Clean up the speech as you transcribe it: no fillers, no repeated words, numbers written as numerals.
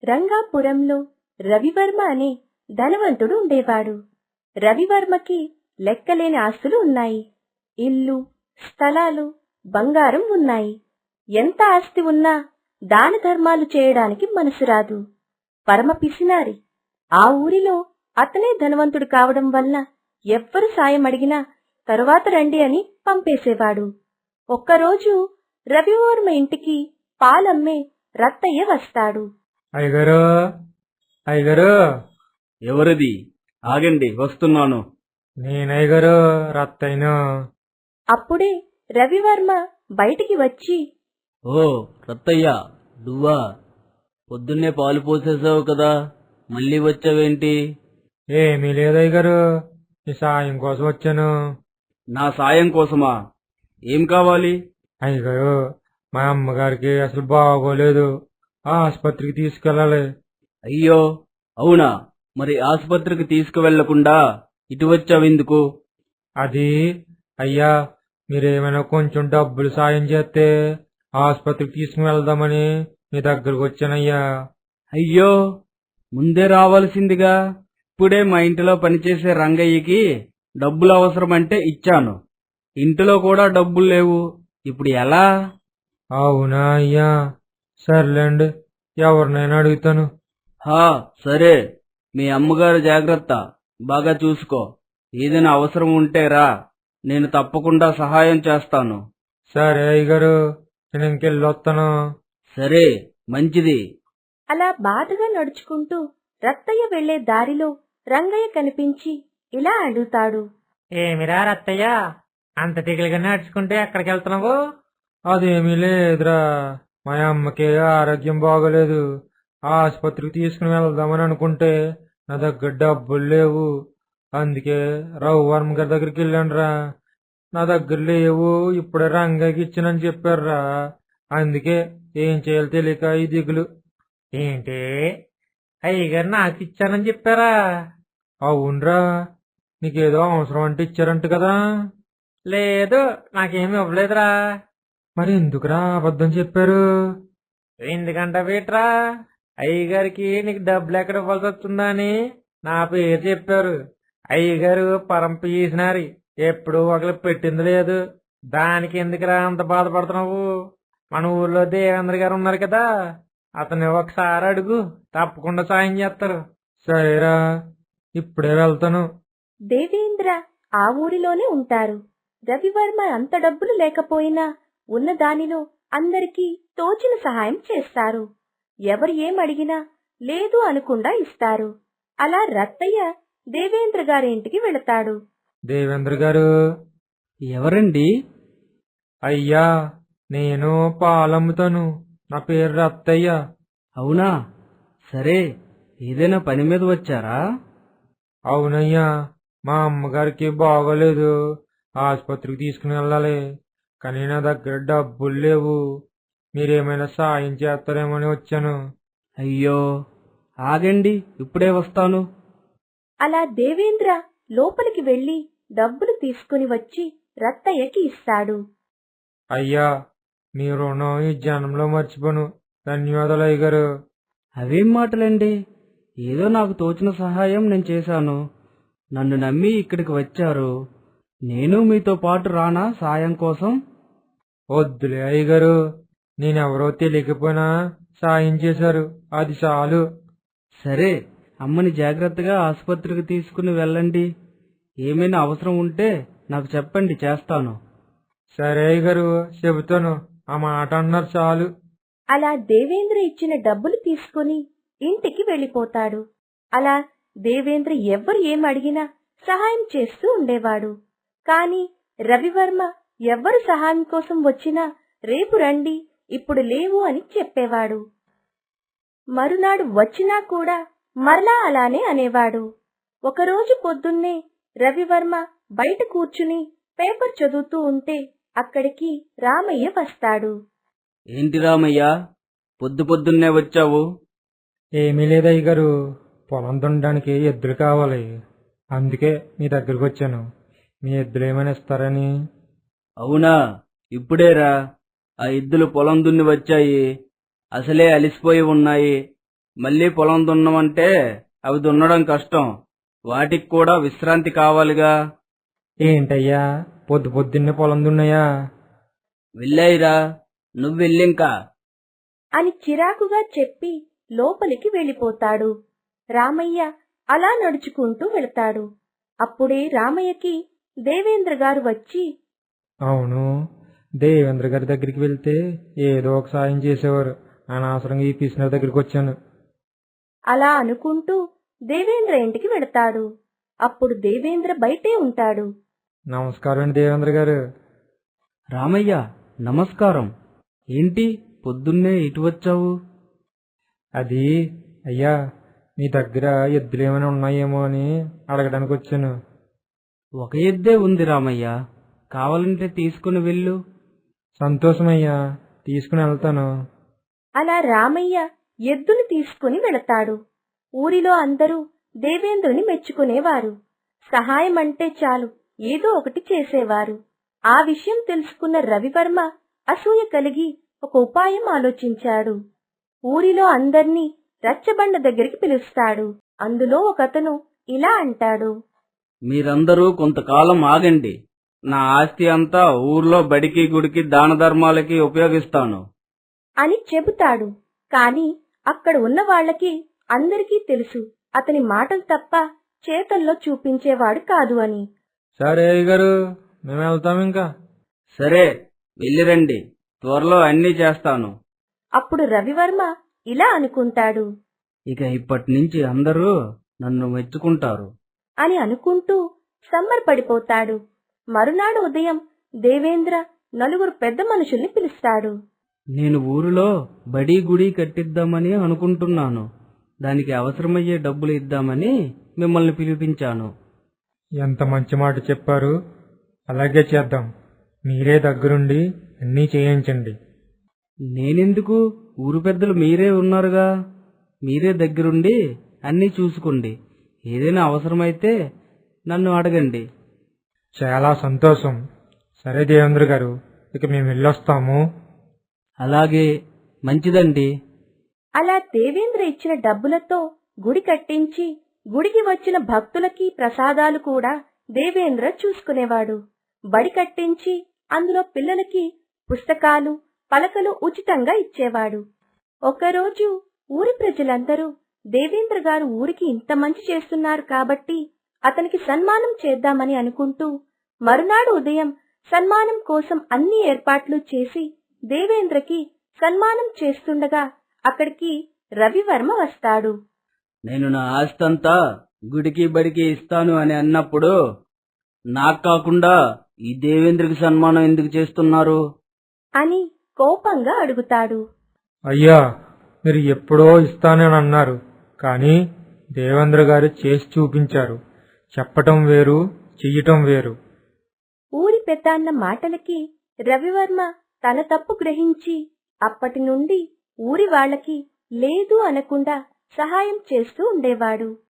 రంగాపురంలో రవివర్మ అనే ధనవంతుడు ఉండేవాడు. రవివర్మకి లెక్కలేని ఆస్తులు ఉన్నాయి. ఇల్లు, స్థలాలు, బంగారం ఉన్నాయి. ఎంత ఆస్తి ఉన్నా దాన ధర్మాలు చేయడానికి మనసు రాదు. పరమ పిసినారి. ఆ ఊరిలో అతనే ధనవంతుడు కావడం వల్ల ఎవ్వరు సాయం అడిగినా తరువాత రండి అని పంపేసేవాడు. ఒక్కరోజు రవివర్మ ఇంటికి పాలమ్మే రత్తయ్య వస్తాడు. అయ్యగారు, అయ్యగారు, ఎవరిది? ఆగండి, వస్తున్నాను. నేనయ్యగారు రత్తయ్యను. అప్పుడే రవివర్మ బయటికి వచ్చి, ఓ రత్తయ్య, నువ్వా? పొద్దున్నే పాలు పోసేసావు కదా, మళ్ళీ వచ్చావేంటి? ఏమీ లేదయ్యగారు, ఈ సాయం కోసం వచ్చాను. నా సాయం కోసమా? ఏం కావాలి? అయ్యగారు, మా అమ్మగారికి అసలు బాగోలేదు, ఆసుపత్రికి తీసుకెళ్ళాలి. అయ్యో, అవునా? మరి ఆసుపత్రికి తీసుకువెళ్లకుండా ఇటు వచ్చావెందుకు? అది అయ్యా, మీరేమైనా కొంచెం డబ్బులు సాయం చేస్తే ఆసుపత్రికి తీసుకుని వెళ్దామని మీ దగ్గరకు వచ్చానయ్యా. అయ్యో, ముందే రావాల్సిందిగా. ఇప్పుడే మా ఇంటిలో పనిచేసే రంగయ్యకి డబ్బులు అవసరమంటే ఇచ్చాను. ఇంటిలో కూడా డబ్బులు లేవు. ఇప్పుడు ఎలా? అవునా అయ్యా, సర్లేండి, ఎవరినైనా అడుగుతాను. హా, సరే. మీ అమ్మగారు జాగ్రత్త, బాగా చూసుకో. ఏదైనా అవసరం ఉంటే రా, నేను తప్పకుండా సహాయం చేస్తాను. సరే అయ్యగారు, నేను ఇంకెళ్ళొస్తాను. సరే, మంచిది. అలా బాధగా నడుచుకుంటూ రత్తయ్య వెళ్లే దారిలో రంగయ్య కనిపించి ఇలా అడుగుతాడు. ఏమిరా రత్తయ్య, అంత దిగులుగా నడుచుకుంటే ఎక్కడికి వెళ్తున్నావు? అదేమీ లేదురా, మా అమ్మకి ఆరోగ్యం బాగోలేదు, ఆసుపత్రికి తీసుకుని వెళ్దామని అనుకుంటే నా దగ్గర డబ్బులు లేవు. అందుకే రవివర్మ గారి దగ్గరికి వెళ్ళానురా. నా దగ్గర లేవు, ఇప్పుడే రంగయ్యకి ఇచ్చానని చెప్పారురా. అందుకే ఏం చేయాలో తెలియక ఈ దిగులు. ఏంటి, అయ్యగారు నాకు ఇచ్చానని చెప్పారా? అవునరా, నీకేదో అవసరం అంటే ఇచ్చారంట కదా. లేదు, నాకేమి ఇవ్వలేదురా. మరి ఎందుకురా అబద్ధం చెప్పారు? ఎందుకంట బీట్రా, అయ్యగారికి నీకు డబ్బులు ఎక్కడ ఇవ్వాల్సి వస్తుందా అని నా పేరు చెప్పారు. అయ్యగారు పరం పీసినారి, ఎప్పుడు ఒకరు పెట్టింది లేదు. దానికి ఎందుకురా అంత బాధపడుతున్నావు? మన ఊర్లో దేవేంద్ర గారు ఉన్నారు కదా, అతను ఒకసారి అడుగు, తప్పకుండా సాయం చేస్తారు. సరేరా, ఇప్పుడే వెళ్తాను. దేవేంద్ర ఆ ఊరిలోనే ఉంటారు. రవివర్మ అంత డబ్బులు లేకపోయినా ఉన్న దానిలో అందరికీ తోచిన సహాయం చేస్తారు. ఎవరు ఏం అడిగినా లేదు అనకుండా ఇస్తారు. అలా రత్తయ్య దేవేంద్ర గారి ఇంటికి వెళతాడు. దేవేంద్ర గారు. ఎవరండి? అయ్యా, నేను పాలమ్ముతాను, నా పేరు రత్తయ్య. అవునా? సరే, ఏదైనా పని మీద వచ్చారా? అవునయ్యా, మా అమ్మగారికి బాగోలేదు, ఆసుపత్రికి తీసుకుని వెళ్ళాలి, కానీ నా దగ్గర డబ్బులు లేవు. మీరేమైనా సాయం చేస్తారేమని వచ్చాను. అయ్యో, ఆగండి, ఇప్పుడే వస్తాను. అలా దేవేంద్ర లోపలికి వెళ్లి డబ్బులు తీసుకుని వచ్చి రత్తయ్యకి ఇస్తాడు. అయ్యా, మీ రుణం ఈ జనంలో మర్చిపోను. ధన్యవాదాలు అయ్యగారు. అవేం మాటలండి, ఏదో నాకు తోచిన సహాయం నేను చేశాను. నన్ను నమ్మి ఇక్కడికి వచ్చారు. నేను మీతో పాటు రానా సాయం కోసం? వద్దులే అయ్యగారు, నేనెవరో తెలియకపోయినా సాయం చేశారు, అది చాలు. సరే, అమ్మని జాగ్రత్తగా ఆసుపత్రికి తీసుకుని వెళ్ళండి. ఏమైనా అవసరం ఉంటే నాకు చెప్పండి, చేస్తాను. సరే అయ్యగారు, చెబుతాను, ఆ మాట అన్నారు చాలు. అలా దేవేంద్ర ఇచ్చిన డబ్బులు తీసుకుని ఇంటికి వెళ్లిపోతాడు. అలా దేవేంద్ర ఎవ్వరు ఏం అడిగినా సహాయం చేస్తూ ఉండేవాడు. కాని రవివర్మ ఎవ్వరు సహాయం కోసం వచ్చినా రేపు రండి, ఇప్పుడు లేవు అని చెప్పేవాడు. మరునాడు వచ్చినా కూడా మరలా అలానే అనేవాడు. ఒకరోజు పొద్దున్నే రవివర్మ బయట కూర్చుని పేపర్ చదువుతూ ఉంటే అక్కడికి రామయ్య వస్తాడు. ఏంటి రామయ్య, పొద్దు పొద్దున్నే వచ్చావు? ఏమీ లేదయ్యగారు, పొలం దున్నడానికి ఎద్దులు కావాలి, అందుకే మీ దగ్గరకు వచ్చాను. మీ ఎద్దులు ఏమైనా ఇస్తారని. అవునా, ఇప్పుడేరా ఆ ఎద్దులు పొలం దున్ని వచ్చాయి. అసలే అలిసిపోయి ఉన్నాయి. మళ్ళీ పొలం దున్నమంటే అవి దున్నడం కష్టం. వాటికి కూడా విశ్రాంతి కావాలిగా. ఏంటయ్యా పొద్దు పొద్దున్నే పొలం దున్నాయా? వెళ్ళాయిరా, నువ్వెళ్ళింకా. అని చిరాకుగా చెప్పి లోపలికి వెళ్ళిపోతాడు. రామయ్య అలా నడుచుకుంటూ వెళతాడు. అప్పుడే రామయ్యకి దేవేంద్ర గారు వచ్చి, అవును, దేవేంద్ర గారి దగ్గరికి వెళ్తే ఏదో ఒక సాయం చేసేవారు. అనవసరంగా ఈ పిసినర్ దగ్గరికి వచ్చాను. అలా అనుకుంటూ దేవేంద్ర ఇంటికి వెళతాడు. అప్పుడు దేవేంద్ర బయటే ఉంటాడు. నమస్కారం అండి దేవేంద్ర గారు. రామయ్య, నమస్కారం. ఏంటి పొద్దున్నే ఇటు వచ్చావు? అది అయ్యా, మీ దగ్గర ఎద్దులు ఏమైనా ఉన్నాయేమో అని అడగడానికి వచ్చాను. ఒక ఎద్దే ఉంది రామయ్య, కావాలంటే తీసుకుని వెళ్ళు. సంతోషమయ్యా, తీసుకుని వెళ్తాను. అలా రామయ్య ఎద్దుని తీసుకుని వెళతాడు. ఊరిలో అందరూ దేవేంద్రుని మెచ్చుకునేవారు. సహాయం అంటే చాలు ఏదో ఒకటి చేసేవారు. ఆ విషయం తెలుసుకున్న రవివర్మ అసూయ కలిగి ఒక ఉపాయం ఆలోచించాడు. ఊరిలో అందర్నీ రచ్చబండ దగ్గరికి పిలుస్తాడు. అందులో ఒకతను ఇలా అంటాడు. మీరందరూ కొంతకాలం ఆగండి. నా ఆస్తి అంతా ఊర్లో బడికి గుడికి దాన ధర్మాలకి ఉపయోగిస్తాను అని చెబుతాడు. కాని అక్కడ ఉన్న వాళ్ళకి అందరికీ తెలుసు అతని మాటలు తప్ప చేతల్లో చూపించేవాడు కాదు అని. సరే అయ్యగారు, మేము వెళ్తాం ఇంకా. సరే, వెళ్ళిరండి. త్వరలో అన్నీ చేస్తాను. అప్పుడు రవివర్మ ఇలా అనుకుంటాడు. ఇక ఇప్పటినుంచి అందరూ నన్ను మెచ్చుకుంటారు అని అనుకుంటూ సంబరపడిపోతాడు. మరునాడు ఉదయం దేవేంద్ర నలుగురు పెద్ద మనుషుల్ని పిలుస్తాడు. నేను ఊరిలో బడి గుడి కట్టిద్దామని అనుకుంటున్నాను. దానికి అవసరమయ్యే డబ్బులు ఇద్దామని మిమ్మల్ని పిలిపించాను. ఎంత మంచి మాట చెప్పారు. అలాగే చేద్దాం. మీరే దగ్గరుండి అన్నీ చేయించండి. నేనెందుకు? ఊరు పెద్దలు మీరే ఉన్నారుగా. మీరే దగ్గరుండి అన్నీ చూసుకోండి. ఏదైనా అవసరమైతే నన్ను అడగండి. చాలా సంతోషం. సరే దేవేంద్ర గారు, ఇక మేము వెళ్ళొస్తాము. అలాగే, మంచిదండి. అలా దేవేంద్ర ఇచ్చిన డబ్బులతో గుడి కట్టించి గుడికి వచ్చిన భక్తులకి ప్రసాదాలు కూడా దేవేంద్ర చూసుకునేవాడు. బడి కట్టించి అందులో పిల్లలకి పుస్తకాలు పలకలు ఉచితంగా ఇచ్చేవాడు. ఒకరోజు ఊరి ప్రజలందరూ దేవేంద్ర గారు ఊరికి ఇంత మంచి చేస్తున్నారు కాబట్టి అతనికి సన్మానం చేద్దామని అనుకుంటూ మరునాడు ఉదయం సన్మానం కోసం అన్ని ఏర్పాట్లు చేసి దేవేంద్రకి సన్మానం చేస్తుండగా అక్కడికి రవివర్మ వస్తాడు. నేను నా ఆస్తంతా గుడికి బడికి ఇస్తాను అని అన్నప్పుడు నాకు కాకుండా ఈ దేవేంద్రకి సన్మానం ఎందుకు చేస్తున్నారు అని కోపంగా అడుగుతాడు. అయ్యా, మీరు ఎప్పుడో ఇస్తానని అన్నారు, కానీ దేవేంద్ర గారు చేసి చూపించారు. చెప్పటం వేరు, చెయ్యటం వేరు. ఊరి పెద్దాన్న మాటలకి రవివర్మ తన తప్పు గ్రహించి అప్పటి నుండి ఊరి వాళ్ళకి లేదు అనకుండా సహాయం చేస్తూ ఉండేవాడు.